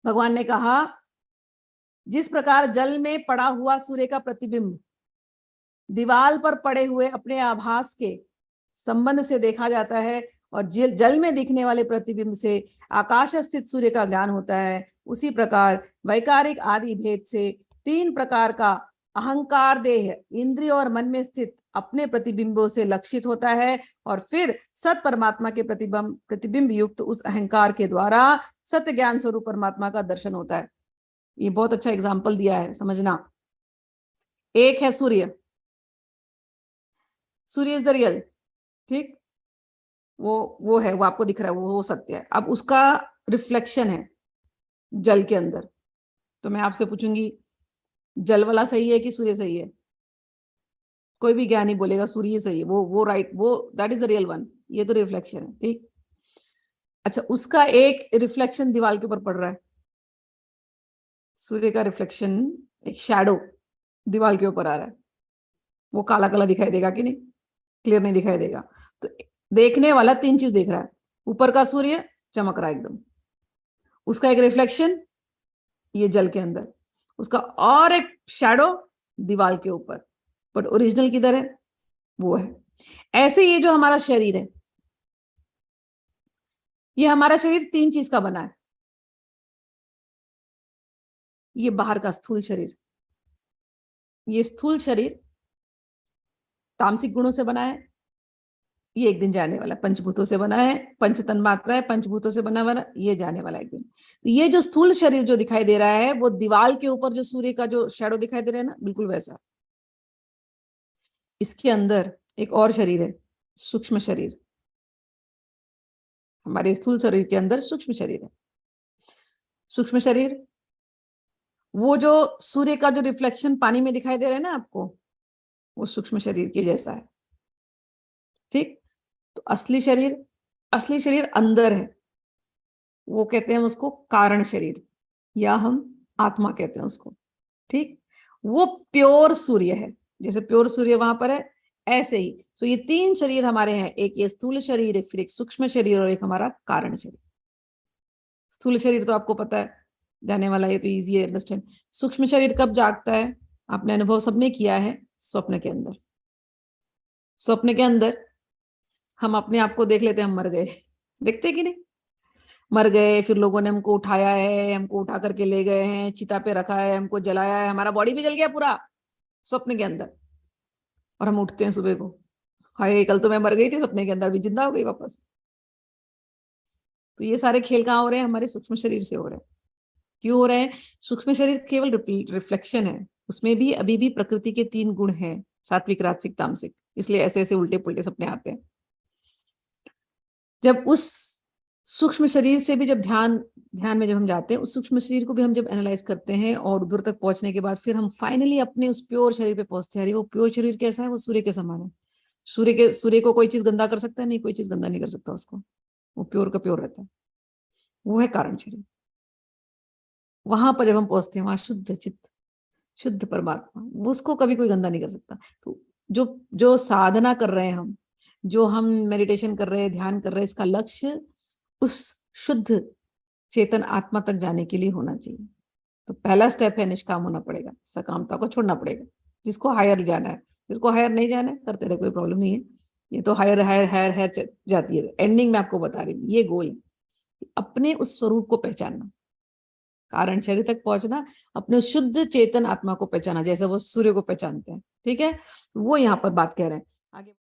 भगवान ने कहा जिस प्रकार जल में पड़ा हुआ सूर्य का प्रतिबिंब दीवाल पर पड़े हुए अपने आभास के संबंध से देखा जाता है और जल में दिखने वाले प्रतिबिंब से आकाश स्थित सूर्य का ज्ञान होता है, उसी प्रकार वैकारिक आदि भेद से तीन प्रकार का अहंकार देह इंद्रिय और मन में स्थित अपने प्रतिबिंबों से लक्षित होता है और फिर सत परमात्मा के प्रतिबिंब युक्त उस अहंकार के द्वारा सत्य ज्ञान स्वरूप परमात्मा का दर्शन होता है। ये बहुत अच्छा एग्जाम्पल दिया है, समझना। एक है सूर्य, सूर्य इज द रियल, ठीक, वो है, वो आपको दिख रहा है, वो सत्य है। अब उसका रिफ्लेक्शन है जल के अंदर, तो मैं आपसे पूछूंगी जल वाला सही है कि सूर्य सही है? कोई भी ज्ञानी बोलेगा सूर्य सही है, वो राइट, वो that is the real one, ये तो रिफ्लेक्शन है, ठीक। अच्छा, उसका एक रिफ्लेक्शन दीवार के ऊपर पड़ रहा है, सूर्य का रिफ्लेक्शन, एक शैडो दीवार के ऊपर आ रहा है, वो काला काला दिखाई देगा कि नहीं? क्लियर नहीं दिखाई देगा। तो देखने वाला तीन चीज देख रहा है, ऊपर का सूर्य चमक रहा है एकदम, उसका एक रिफ्लेक्शन ये जल के अंदर, उसका और एक शैडो दीवार के ऊपर, बट ओरिजिनल किधर है? वो है। ऐसे ये जो हमारा शरीर है, ये हमारा शरीर तीन चीज का बना है। ये बाहर का स्थूल शरीर, ये स्थूल शरीर तामसिक गुणों से बना है, ये एक दिन जाने वाला, पंचभूतों से बना है, पंच तन्मात्रा है, पंचभूतों से बना हुआ, ये जाने वाला एक दिन। ये जो स्थूल शरीर जो दिखाई दे रहा है, वो दीवार के ऊपर जो सूर्य का जो शैडो दिखाई दे रहा है ना, बिल्कुल वैसा। इसके अंदर एक और शरीर है, सूक्ष्म शरीर। हमारे स्थूल शरीर के अंदर सूक्ष्म शरीर है। सूक्ष्म शरीर वो जो सूर्य का जो रिफ्लेक्शन पानी में दिखाई दे रहा है ना आपको, वो सूक्ष्म शरीर के जैसा है, ठीक। तो असली शरीर अंदर है, वो कहते हैं उसको कारण शरीर, या हम आत्मा कहते हैं उसको, ठीक। वो प्योर सूर्य है, जैसे प्योर सूर्य वहां पर है, ऐसे ही। तो ये तीन शरीर हमारे हैं, एक ये स्थूल शरीर, एक फिर एक सूक्ष्म शरीर और एक हमारा कारण शरीर। स्थूल शरीर तो आपको पता है जाने वाला, ये तो इजी है अंडरस्टैंड। सूक्ष्म शरीर कब जागता है? आपने अनुभव सबने किया है, स्वप्न के अंदर। स्वप्न के अंदर हम अपने आप को देख लेते हैं, हम मर गए, देखते कि नहीं? मर गए, फिर लोगों ने हमको उठाया है, हमको उठा करके ले गए हैं, चिता पे रखा है, हमको जलाया है, हमारा बॉडी भी जल गया पूरा स्वप्न के अंदर, और हम उठते हैं सुबह को, हाय कल तो मैं मर गई थी, सपने के अंदर भी जिंदा हो गई वापस। तो ये सारे खेल कहाँ हो रहे हैं? हमारे सूक्ष्म शरीर से हो रहे हैं। क्यों हो रहे हैं? सूक्ष्म शरीर केवल रिफ्लेक्शन है, उसमें भी अभी भी प्रकृति के तीन गुण हैं, सात्विक राजसिक तामसिक, इसलिए ऐसे ऐसे उल्टे पुल्टे सपने आते हैं। जब उस सूक्ष्म शरीर से भी जब ध्यान में जब हम जाते हैं, उस सूक्ष्म शरीर को भी हम जब एनालाइज करते हैं और दूर तक पहुंचने के बाद फिर हम फाइनली अपने उस प्योर शरीर पे पहुंचते हैं। अरे वो प्योर शरीर कैसा है? वो सूर्य के समान है। सूर्य को कोई चीज गंदा कर सकता है? नहीं, कोई चीज गंदा नहीं कर सकता उसको, वो प्योर का प्योर रहता है। वो है कारण शरीर। वहां पर जब हम पहुंचते हैं, वहां शुद्ध चित्त, शुद्ध परमात्मा, उसको कभी कोई गंदा नहीं कर सकता। तो जो जो साधना कर रहे हैं जो हम मेडिटेशन कर रहे हैं, ध्यान कर रहे हैं, इसका लक्ष्य उस शुद्ध चेतन आत्मा तक जाने के लिए होना चाहिए। तो पहला स्टेप है निष्काम होना पड़ेगा, सकामता को छोड़ना पड़ेगा। जिसको हायर जाना है, जिसको हायर नहीं जाना है करते रहे, कोई प्रॉब्लम नहीं है। ये तो हायर हायर हायर हायर जाती है, एंडिंग में आपको बता रही हूँ, ये गोल है, अपने उस स्वरूप को पहचानना, कारण शरीर तक पहुंचना, अपने शुद्ध चेतन आत्मा को पहचाना, जैसे वो सूर्य को पहचानते हैं, ठीक है। वो यहाँ पर बात कह रहे हैं आगे।